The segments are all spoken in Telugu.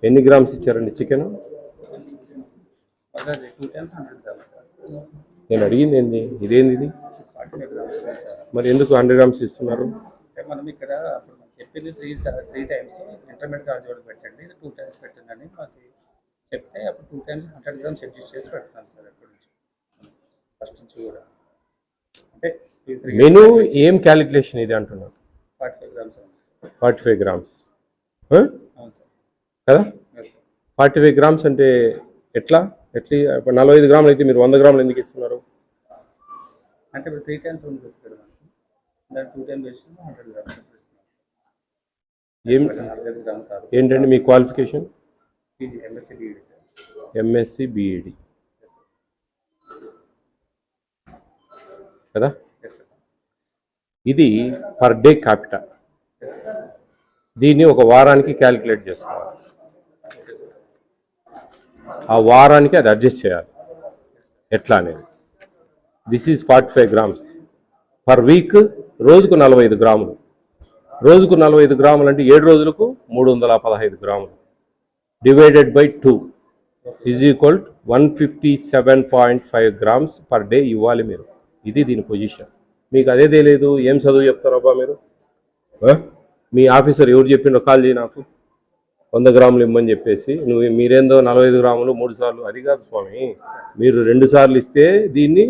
ఎన్ని గ్రామ్స్ ఇచ్చారండి చికెన్? నేను అడిగింది ఏంది, ఇదేంది ఇది? మరి ఎందుకు 100 గ్రామ్స్ ఇస్తున్నారు? మనం ఇక్కడ అప్పుడు చెప్పింది త్రీ టైమ్స్ ఇంటర్మీడియట్ కార్డ్ పెట్టండి, ఇది 2 టైమ్స్ పెట్టండి మాకు చెప్తే అప్పుడు 2 టైమ్స్ 100 గ్రామ్స్ అడ్జస్ట్ చేసి పెడతాను సార్. ఎప్పటి నుంచి ఫస్ట్ నుంచి కూడా అంటే మెనూ ఏం క్యాలిక్యులేషన్ ఇది అంటున్నారు? 45 గ్రామ్స్. 45 గ్రామ్స్ అవును సార్ కదా? 45 గ్రామ్స్ అంటే ఎట్లా 45 గ్రాములు అయితే మీరు 100 గ్రాములు ఎందుకు ఇస్తున్నారు? అంటే ఇప్పుడు 3 టైమ్స్ ఉంది కదా, దాని 2 టైమ్స్ వేసి 100 గ్రామ్స్. ఏంటండి మీ qualification? PG MSc BEd sir. MSc BEd కదా? ఇది పర్ డే క్యాపిటల్. దీన్ని ఒక వారానికి క్యాలిక్యులేట్ చేసుకోవాలి, ఆ వారానికి అది అడ్జస్ట్ చేయాలి ఎట్లా అనేది. This is 45 grams per week. రోజుకు 45 గ్రాములు. రోజుకు 45 గ్రాములు అంటే 7 రోజులకు 315 గ్రాములు divided by 2 is equal 157.5 grams per day ఇవ్వాలి మీరు. ఇది దీని పొజిషన్. మీకు అదే తెలియదు, ఏం చదువు చెప్తారబ్బా మీరు? మీ ఆఫీసర్ ఎవరు చెప్పిండో కాల్ చేయి నాకు, 100 గ్రాములు ఇమ్మని చెప్పేసి. మీరేందో 45 గ్రాములు 3 సార్లు, అది కాదు స్వామి. మీరు 2 సార్లు ఇస్తే దీన్ని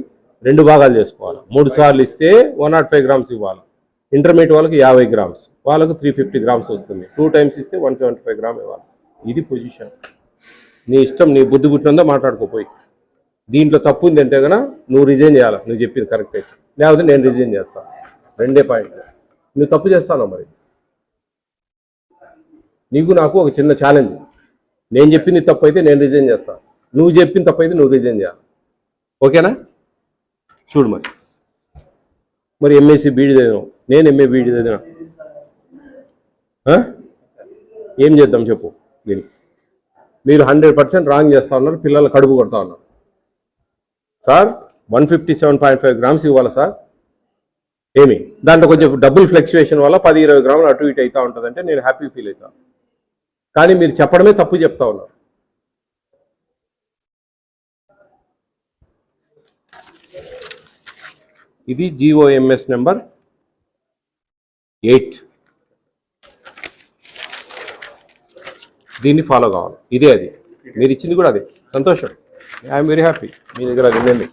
2 భాగాలు చేసుకోవాలి. 3 సార్లు ఇస్తే 105 గ్రామ్స్ ఇవ్వాలి. ఇంటర్మీడియట్ వాళ్ళకి 50 గ్రామ్స్, వాళ్ళకు 350 గ్రామ్స్ వస్తుంది. 2 టైమ్స్ ఇస్తే 175 గ్రామ్ ఇవ్వాలి. ఇది పొజిషన్. నీ ఇష్టం, నీ బుద్ధి పుట్టినందో మాట్లాడుకోపోయి. దీంట్లో తప్పు ఉంది అంటే కనుక నువ్వు రిజైన్ చేయాలి. నువ్వు చెప్పింది కరెక్ట్ అయితే, లేకపోతే నేను రిజైన్ చేస్తాను. 2 పాయింట్. నువ్వు తప్పు చేస్తాను మరి. నీకు నాకు ఒక చిన్న ఛాలెంజ్. నేను చెప్పింది తప్పు అయితే నేను రిజైన్ చేస్తాను, నువ్వు చెప్పింది తప్పు అయితే నువ్వు రిజైన్ చేయాలి. ఓకేనా? చూడు మరి ఎంఎస్సీ బీఈడి చదివినావు, నేను ఎంఏ బీఈడి చదివినా. ఏం చేద్దాం చెప్పు దీనికి? మీరు 100% రాంగ్ చేస్తూ ఉన్నారు, పిల్లలు కడుపు కొడతా ఉన్నారు. సార్ 157.5 గ్రామ్స్ ఇవ్వాలి సార్. ఏమి దాంట్లో కొంచెం డబుల్ ఫ్లక్చువేషన్ వల్ల 10-20 గ్రాములు అటు ఇటు అవుతూ ఉంటుందంటే నేను హ్యాపీ ఫీల్ అవుతాను. కానీ మీరు చెప్పడమే తప్పు చెప్తా ఉన్నారు. ఇది GOMS నెంబర్ 8. దీన్ని ఫాలో కావాలి. ఇదే అది మీరు ఇచ్చింది కూడా అదే. సంతోషం, ఐఎమ్ వెరీ హ్యాపీ. మీ దగ్గర అది ఉందండి.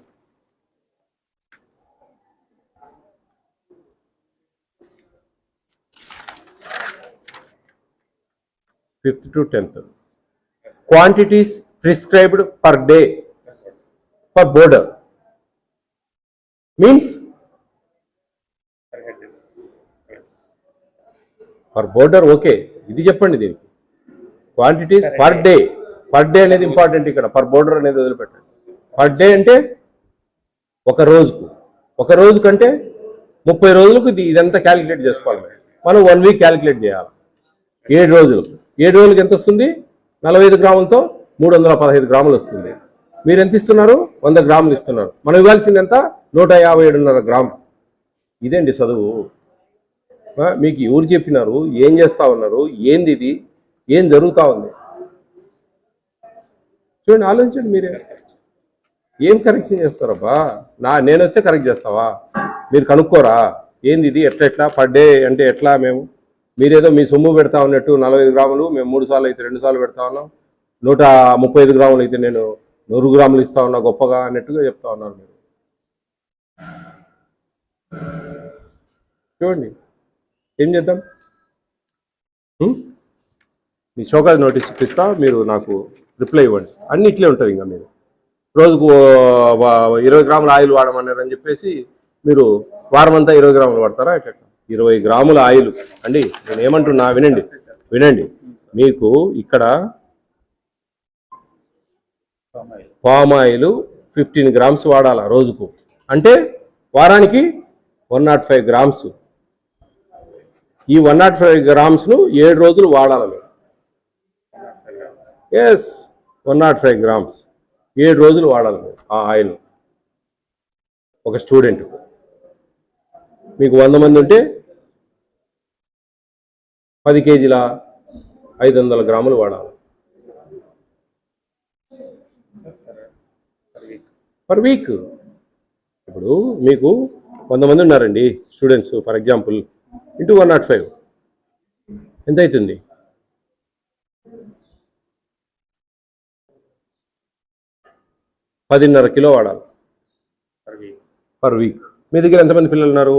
Fifth to 10th quantities prescribed per day for boarder means per boarder. Okay, ఇది చెప్పండి. దీనికి quantities per day. Per day అనేది ఇంపార్టెంట్ ఇక్కడ. పర్ బోర్డర్ అనేది వదిలిపెట్టండి. పర్ డే అంటే ఒక రోజు కంటే 30 రోజులకు ఇదంతా క్యాలిక్యులేట్ చేసుకోవాలి. మనం 1 వీక్ క్యాలిక్యులేట్ చేయాలి. 7 రోజులకు ఎంత వస్తుంది? 45 గ్రాములతో 315 గ్రాములు వస్తుంది. మీరు ఎంత ఇస్తున్నారు? 100 గ్రాములు ఇస్తున్నారు. మనం ఇవ్వాల్సింది ఎంత? 157.5 గ్రాములు. ఇదేంటి చదువు? మీకు ఎవరు చెప్పినారు? ఏం చేస్తా ఉన్నారు? ఏంది ఇది? ఏం జరుగుతూ ఉంది? చూడండి, ఆలోచించండి. మీరే ఏం కరెక్షన్ చేస్తారబ్బా? నేను వస్తే కరెక్ట్ చేస్తావా? మీరు కనుక్కోరా? ఏంది ఇది? ఎట్లా పర్ డే అంటే ఎట్లా? మీరేదో మీ సొమ్ము పెడతా ఉన్నట్టు 45 గ్రాములు మేము 3 సార్లు అయితే 2 సార్లు పెడతా ఉన్నాం, 135 గ్రాములు అయితే నేను 100 గ్రాములు ఇస్తా ఉన్నా గొప్పగా అన్నట్టుగా చెప్తా ఉన్నారు మీరు. చూడండి, ఏం చేద్దాం? మీ షోకాజ్ నోటీస్ ఇప్పిస్తా, మీరు నాకు రిప్లై ఇవ్వండి. అన్ని ఇట్లే ఉంటుంది. ఇంకా మీరు రోజుకు 20 గ్రాముల ఆయిల్ వాడమన్నారని చెప్పేసి మీరు వారం అంతా 20 గ్రాములు వాడతారా? ఎట్లా? 20 గ్రాముల ఆయిల్ అండి. నేను ఏమంటున్నా వినండి. మీకు ఇక్కడ పామ్ ఆయిల్ 15 గ్రామ్స్ వాడాలా రోజుకు, అంటే వారానికి 105 గ్రామ్స్. ఈ 105 గ్రామ్స్ను 7 రోజులు వాడాలి మీరు. ఎస్, 105 గ్రామ్స్ 7 రోజులు వాడాలి మీరు ఆ ఆయిల్. ఒక స్టూడెంట్ మీకు 100 మంది ఉంటే 10 కేజీల 500 గ్రాములు వాడాలి. Sir per week. Per week. ఇప్పుడు మీకు 100 మంది ఉన్నారండి స్టూడెంట్స్ ఫర్ ఎగ్జాంపుల్, ఇంటూ 105 ఎంత అవుతుంది? 10.5 కిలో వాడాలి పర్ వీక్. Per week. మీ దగ్గర ఎంతమంది పిల్లలు ఉన్నారు?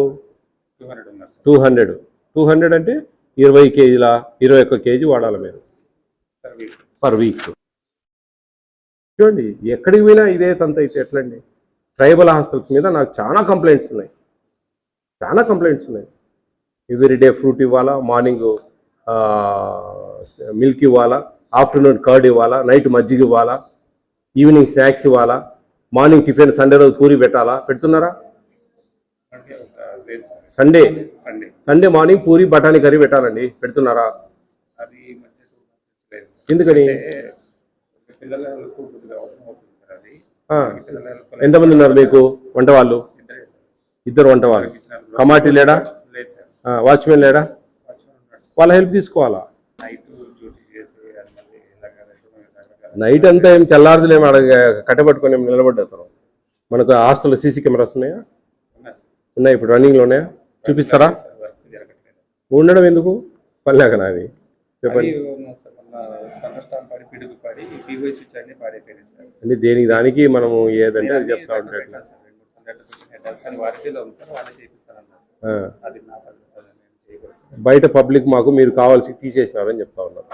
200 ఉన్నారు సార్ 200 అంటే 20 కేజీల 21 కేజీ వాడాలి మీరు పర్ వీక్. Per week. చూడండి ఎక్కడికి పోయినా ఇదే తంత అయితే ఎట్లండి? ట్రైబల్ హాస్టల్స్ మీద నాకు చాలా కంప్లైంట్స్ ఉన్నాయి. ఎవ్రీడే ఫ్రూట్ ఇవ్వాలా, మార్నింగ్ మిల్క్ ఇవ్వాలా, ఆఫ్టర్నూన్ కర్డ్ ఇవ్వాలా, నైట్ మజ్జిగ ఇవ్వాలా, ఈవినింగ్ స్నాక్స్ ఇవ్వాలా, మార్నింగ్ టిఫిన్ సండే రోజు పూరి పెట్టాలా? పెడుతున్నారా? అంటే లేదు సార్. సండే మార్నింగ్ పూరి బఠానీ కర్రీ పెట్టాలండి, పెడుతున్నారా? అది మధ్య 2 months లేదు సార్. ఎందుకని? పిల్లలకు కొద్దిగా అవసరం అవుతుంది సార్ అది. ఎంతమంది ఉన్నారు మీకు వంట వాళ్ళు? ఇద్దరే సార్. 2 వంట వాళ్ళు. కమాటీ లేడా? లేదు సార్. వాచ్మెన్ లేడా? వాచ్మెన్ ఉన్నాడు సార్. వాళ్ళ హెల్ప్ తీసుకోవాలా? నైట్ డ్యూటీ చేసి అది మళ్ళీ నైట్ అంతా ఏం చల్లారదులేము, అక్కడ కట్టబట్టుకొని నిలబడ్డారు. మనకు హాస్టల్లో సీసీ కెమెరాస్ ఉన్నాయా? ఉన్నాయి. ఇప్పుడు రన్నింగ్లో ఉన్నాయా? చూపిస్తారా? వర్క్ జరగట్లేదు. ఉండడం ఎందుకు? పనిలేక నాది చెప్పండి. అంటే దేనికి దానికి మనము ఏదంటే అది చెప్తా ఉంటాం. బయట పబ్లిక్ మాకు మీరు కావాల్సి తీసేసినారని చెప్తా ఉన్నారు.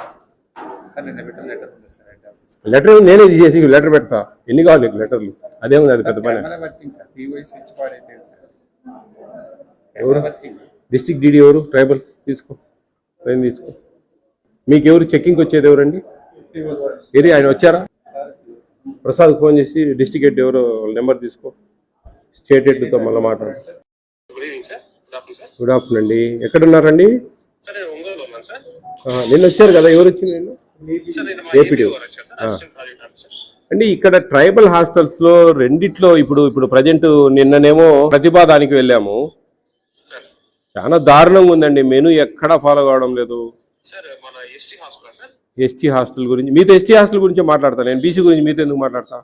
లెటర్ నేనే తీసేసి లెటర్ పెడతా. ఎన్ని కావాలి నీకు లెటర్లు? అదేముంది, అది పెద్ద పని. ఎవరు డిస్ట్రిక్ట్ డీడీ ఎవరు? ట్రైబల్ తీసుకో. మీకు ఎవరు చెక్కింగ్ వచ్చేది ఎవరండి? ఆయన వచ్చారా? ప్రసాద్ ఫోన్ చేసి డిస్ట్రిక్ట్ హెడ్ ఎవరు నెంబర్ తీసుకో, స్టేట్ హెడ్తో మళ్ళీ మాట్లాడు. గుడ్ ఆఫ్టర్నూన్ అండి. ఎక్కడున్నారండి? నిన్న వచ్చారు కదా, ఎవరు వచ్చింది నిన్న? ఏపీటీ అండి. ఇక్కడ ట్రైబల్ హాస్టల్స్ లో రెండిట్లో ఇప్పుడు ప్రజెంట్ నిన్ననేమో ప్రతిపాదానికి వెళ్ళాము. చాలా దారుణంగా ఉందండి. మెనూ ఎక్కడా ఫాలో కావడం లేదు. ఎస్టీ హాస్టల్ గురించి మీతో ఎస్టీ హాస్టల్ గురించి మాట్లాడతాను నేను, బీసీ గురించి మీతో ఎందుకు మాట్లాడతా?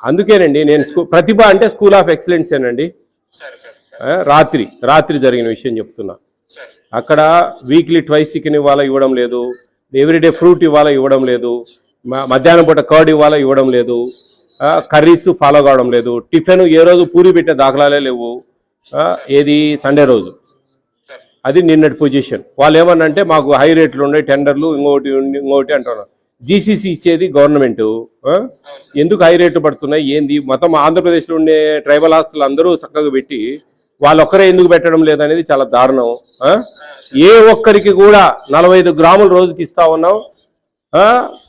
అందుకేనండి నేను ప్రతిభ అంటే స్కూల్ ఆఫ్ ఎక్సలెన్స్ ఏనండి. రాత్రి జరిగిన విషయం చెప్తున్నా. అక్కడ వీక్లీ ట్వైస్ చికెన్ ఇవ్వడం లేదు, ఎవ్రీడే ఫ్రూట్ ఇవ్వడం లేదు, మధ్యాహ్నం పూట కర్డ్ ఇవ్వడం లేదు, కర్రీస్ ఫాలో కావడం లేదు, టిఫిన్ ఏ రోజు పూరి పెట్టే దాఖలాలే లేవు. ఏది సండే రోజు. అది నిన్నటి పొజిషన్. వాళ్ళు ఏమన్నంటే మాకు హై రేట్లు ఉన్నాయి, టెండర్లు ఇంకోటి అంటున్నారు. జీసీసీ ఇచ్చేది గవర్నమెంట్, ఎందుకు హై రేట్లు పడుతున్నాయి ఏంది? మొత్తం ఆంధ్రప్రదేశ్లో ఉండే ట్రైబల్ హాస్టల్ అందరూ చక్కగా పెట్టి వాళ్ళొక్కరే ఎందుకు పెట్టడం లేదనేది చాలా దారుణం. ఏ ఒక్కరికి కూడా 45 గ్రాములు రోజుకి ఇస్తా ఉన్నాం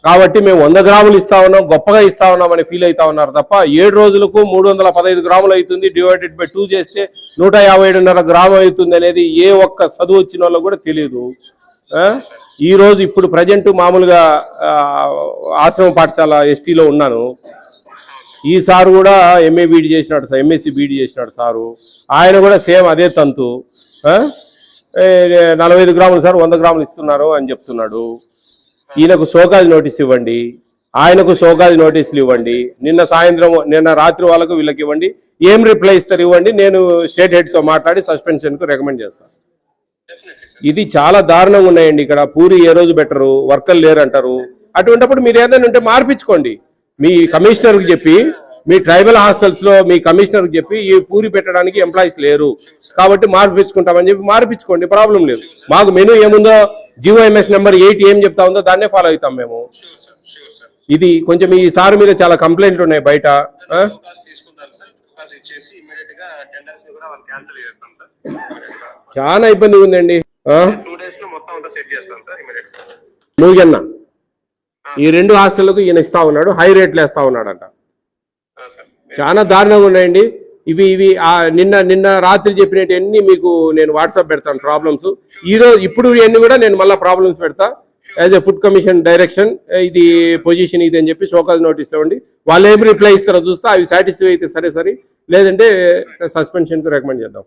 కాబట్టి మేము 100 గ్రాములు ఇస్తా ఉన్నాం, గొప్పగా ఇస్తా ఉన్నాం అని ఫీల్ అవుతా ఉన్నారు తప్ప 7 రోజులకు 315 గ్రాములు అవుతుంది, డివైడెడ్ బై 2 చేస్తే 157.5 గ్రాము అవుతుంది అనేది ఏ ఒక్క చదువు వచ్చిన వాళ్ళకు కూడా తెలియదు. ఈ రోజు ఇప్పుడు ప్రజెంట్ మామూలుగా ఆశ్రమ పాఠశాల ఎస్టీలో ఉన్నాను. ఈ సారు కూడా ఎంఏ బీడీ చేసినాడు, ఎంఎస్సి బీడీ చేసినాడు సారు. ఆయన కూడా సేమ్ అదే తంతు. 45 గ్రాములు సార్ 100 గ్రాములు ఇస్తున్నారు అని చెప్తున్నాడు. ఈయనకు షోకాజ్ నోటీస్ ఇవ్వండి, ఆయనకు షోకాజ్ నోటీసులు ఇవ్వండి. నిన్న రాత్రి వాళ్ళకు వీళ్ళకి ఇవ్వండి. ఏం రిప్లై ఇస్తారు ఇవ్వండి. నేను స్టేట్ హెడ్తో మాట్లాడి సస్పెన్షన్కు రికమెండ్ చేస్తాను. ఇది చాలా దారుణంగా ఉన్నాయండి. ఇక్కడ పూరి ఏ రోజు బెటరు, వర్కర్లు లేరు అంటారు. అటువంటిప్పుడు మీరు ఏదైనా ఉంటే మార్పించుకోండి. మీ కమిషనర్కి చెప్పి, మీ ట్రైబల్ హాస్టల్స్ లో మీ కమిషనర్కి చెప్పి ఈ పూరి పెట్టడానికి ఎంప్లాయీస్ లేరు కాబట్టి మార్పించుకుంటామని చెప్పి మార్పించుకోండి, ప్రాబ్లం లేదు. మాకు మెనూ ఏముందో జిఓఎంఎస్ నెంబర్ 8 ఏం చెప్తా ఉందో దాన్నే ఫాలో అవుతాం మేము. ఇది కొంచెం ఈ సార్ మీద చాలా కంప్లైంట్లు ఉన్నాయి బయట. చాలా ఇబ్బందిగా ఉందండి. నువ్వుగన్నా ఈ 2 హాస్టళ్లకు ఈయన ఇస్తా ఉన్నాడు, హై రేట్లు వేస్తా ఉన్నాడంట. చాలా దారుణంగా ఉన్నాయండి. ఇవి నిన్న రాత్రి చెప్పినవన్నీ మీకు నేను వాట్సాప్ పెడతాను ప్రాబ్లమ్స్. ఇప్పుడు ఇవన్నీ కూడా నేను మళ్ళీ ప్రాబ్లమ్స్ పెడతా. As a food commission direction ఇది పొజిషన్ ఇది అని చెప్పి షోకాజ్ నోటీస్ ఇవ్వండి. వాళ్ళు ఏం రిప్లై ఇస్తారో చూస్తా. అవి సాటిస్ఫై అయితే సరే, లేదంటే సస్పెన్షన్కి రికమెండ్ చేద్దాం.